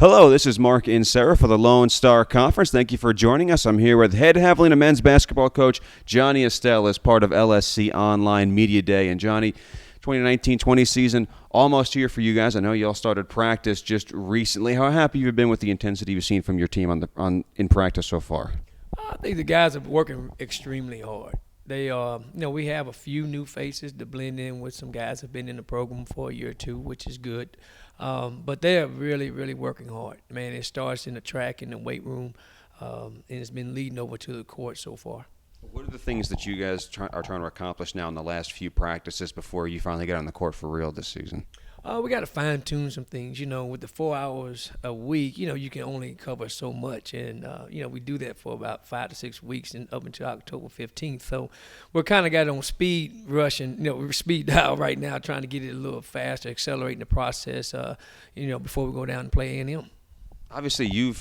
Hello, this is Mark and Sarah for the Lone Star Conference. Thank you for joining us. I'm here with head Javelina men's basketball coach Johnny Estelle as part of LSC Online Media Day. And Johnny, 2019-20 season almost here for you guys. I know you all started practice just recently. How happy you've been with the intensity you've seen from your team in practice so far? I think the guys are working extremely hard. They we have a few new faces to blend in with some guys that have been in the program for a year or two, which is good. But they are really, really working hard. Man, it starts in the track, in the weight room, and it's been leading over to the court so far. What are the things that you guys are trying to accomplish now in the last few practices before you finally get on the court for real this season? We got to fine-tune some things. With the 4 hours a week, you can only cover so much. And, we do that for about 5 to 6 weeks and up until October 15th. So we're kind of got on speed rush and, we're speed dial right now, trying to get it a little faster, accelerating the process, before we go down and play A&M. Obviously, you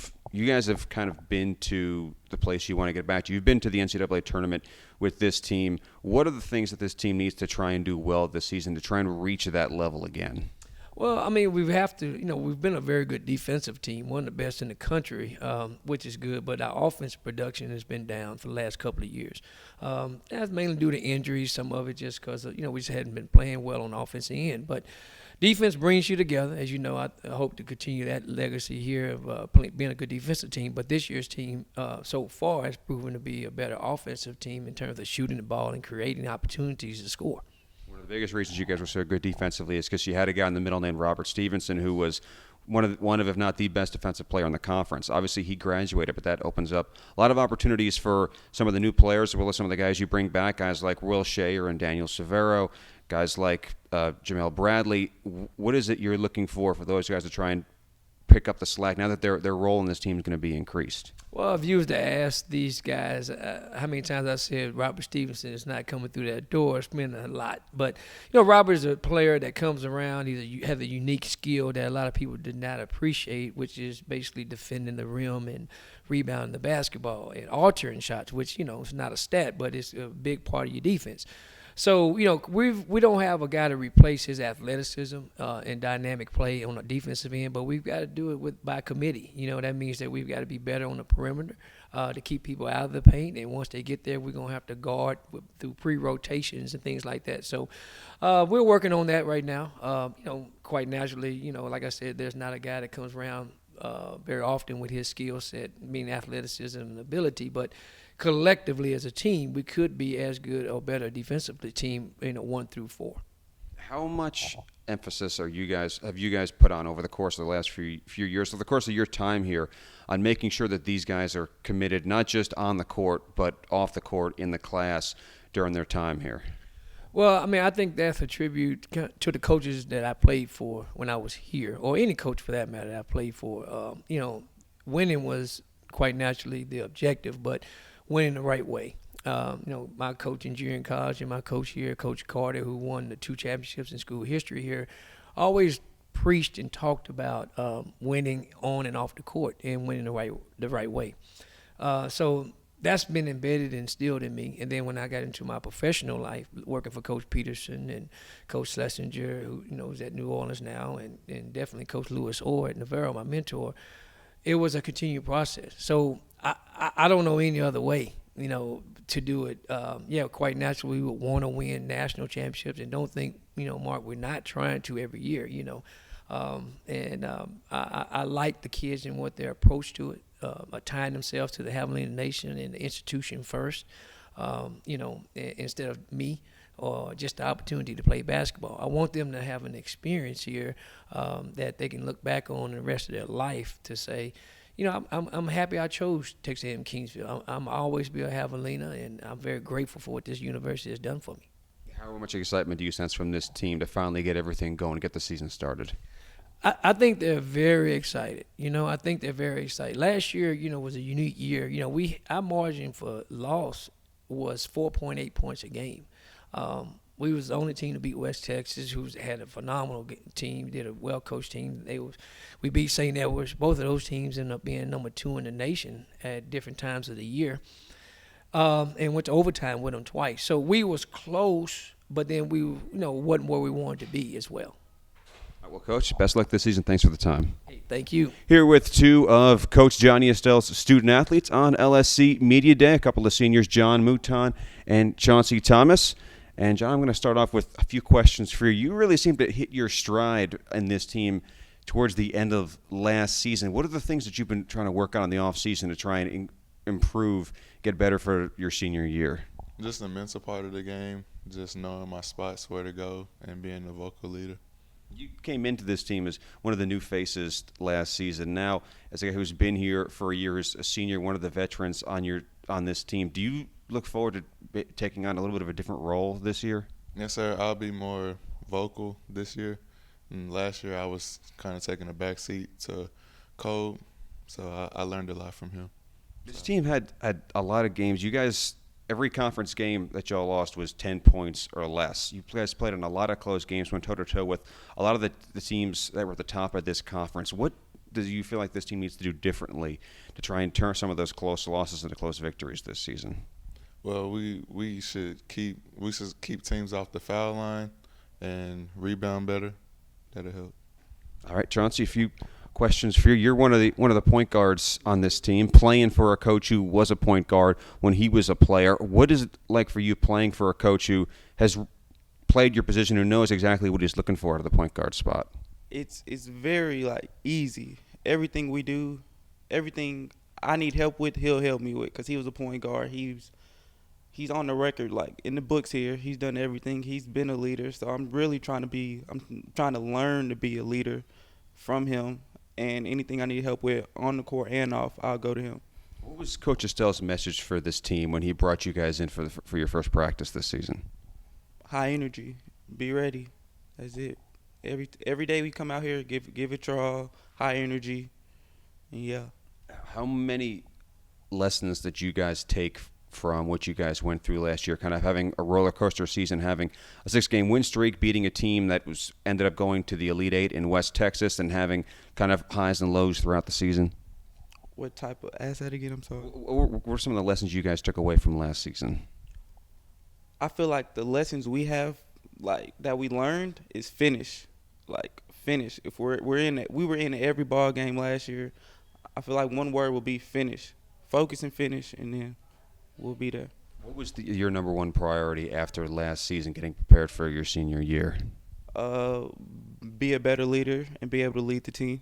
guys have kind of been to the place you want to get back to. You've been to the NCAA tournament with this team. What are the things that this team needs to try and do well this season to try and reach that level again? Well, we have to, we've been a very good defensive team, one of the best in the country, which is good, but our offensive production has been down for the last couple of years. That's mainly due to injuries, some of it just because, we just hadn't been playing well on the offensive end. But defense brings you together. As you know, I hope to continue that legacy here of being a good defensive team. But this year's team so far has proven to be a better offensive team in terms of shooting the ball and creating opportunities to score. One of the biggest reasons you guys were so good defensively is because you had a guy in the middle named Robert Stevenson who was one of, if not the best defensive player in the conference. Obviously, he graduated, but that opens up a lot of opportunities for some of the new players, as well as some of the guys you bring back, guys like Will Shayer and Daniel Severo, guys like Jamel Bradley. What is it you're looking for those guys to try and pick up the slack now that their role in this team is going to be increased? Well, if you was to ask these guys how many times I said Robert Stevenson is not coming through that door, it's been a lot. But, Robert is a player that comes around. He has a unique skill that a lot of people did not appreciate, which is basically defending the rim and rebounding the basketball and altering shots, which, it's not a stat, but it's a big part of your defense. So, we don't have a guy to replace his athleticism and dynamic play on the defensive end, but we've got to do it by committee. That means that we've got to be better on the perimeter to keep people out of the paint. And once they get there, we're going to have to guard through pre-rotations and things like that. So we're working on that right now. Quite naturally, like I said, there's not a guy that comes around very often with his skill set, meaning athleticism and ability, but collectively as a team, we could be as good or better defensively team, 1 through 4. How much emphasis have you guys put on over the course of the last few years, over the course of your time here, on making sure that these guys are committed not just on the court but off the court in the class during their time here? Well, I think that's a tribute to the coaches that I played for when I was here, or any coach for that matter that I played for. Winning was quite naturally the objective, but winning the right way. My coach in junior college and my coach here, Coach Carter, who won the 2 championships in school history here, always preached and talked about winning on and off the court and winning the right way. So that's been embedded and instilled in me. And then when I got into my professional life, working for Coach Peterson and Coach Schlesinger, who is at New Orleans now, and definitely Coach Lewis Orr at Navarro, my mentor, it was a continued process. So I don't know any other way, to do it. Quite naturally, we would want to win national championships, and don't think, Mark, we're not trying to every year, I like the kids and what their approach to it, tying themselves to the Javelina Nation and the institution first, instead of me or just the opportunity to play basketball. I want them to have an experience here that they can look back on the rest of their life to say, I'm happy I chose Texas A&M-Kingsville. I'm always be a Javelina, and I'm very grateful for what this university has done for me. How much excitement do you sense from this team to finally get everything going and get the season started? I think they're very excited. I think they're very excited. Last year, was a unique year. Our margin for loss was 4.8 points a game. We was the only team to beat West Texas, who had a phenomenal team, did a well-coached team. We beat St. Edwards. Both of those teams ended up being number 2 in the nation at different times of the year, and went to overtime with them twice. So we was close, but then we, wasn't where we wanted to be as well. Well, Coach, best of luck this season. Thanks for the time. Hey, thank you. Here with two of Coach Johnny Estelle's student athletes on LSC Media Day, a couple of seniors, John Mouton and Chauncey Thomas. And, John, I'm going to start off with a few questions for you. You really seem to hit your stride in this team towards the end of last season. What are the things that you've been trying to work on in the offseason to try and improve, get better for your senior year? Just the mental part of the game, just knowing my spots, where to go, and being the vocal leader. You came into this team as one of the new faces last season. Now, as a guy who's been here for a year, as a senior, one of the veterans on this team, do you look forward to taking on a little bit of a different role this year? Yes, sir. I'll be more vocal this year. And last year, I was kind of taking a back seat to Cole, so I learned a lot from him. This team had a lot of games. You guys, every conference game that y'all lost was 10 points or less. You guys played in a lot of close games, went toe-to-toe with a lot of the teams that were at the top of this conference. What do you feel like this team needs to do differently to try and turn some of those close losses into close victories this season? Well, we should keep teams off the foul line and rebound better. That'll help. All right, Chauncey, a few questions for you. You're one of the point guards on this team, playing for a coach who was a point guard when he was a player. What is it like for you playing for a coach who has played your position, who knows exactly what he's looking for out of the point guard spot? It's very easy. Everything we do, everything I need help with, he'll help me with, because he was a point guard. He's on the record, in the books here. He's done everything. He's been a leader. So I'm really trying to learn to be a leader from him. And anything I need help with on the court and off, I'll go to him. What was Coach Estelle's message for this team when he brought you guys in for your first practice this season? High energy. Be ready. That's it. Every day we come out here, give it your all. High energy. And yeah. How many lessons did you guys take from what you guys went through last year, kind of having a roller coaster season, having a 6-game win streak, beating a team that ended up going to the Elite Eight in West Texas, and having kind of highs and lows throughout the season? What type of – ask that again, I'm sorry. What were some of the lessons you guys took away from last season? I feel like the lessons we have, that we learned is finish. Finish. If we're in it, we were in every ball game last year. I feel like one word will be finish. Focus and finish, and then we'll be there. What was your number one priority after last season, getting prepared for your senior year? Be a better leader and be able to lead the team.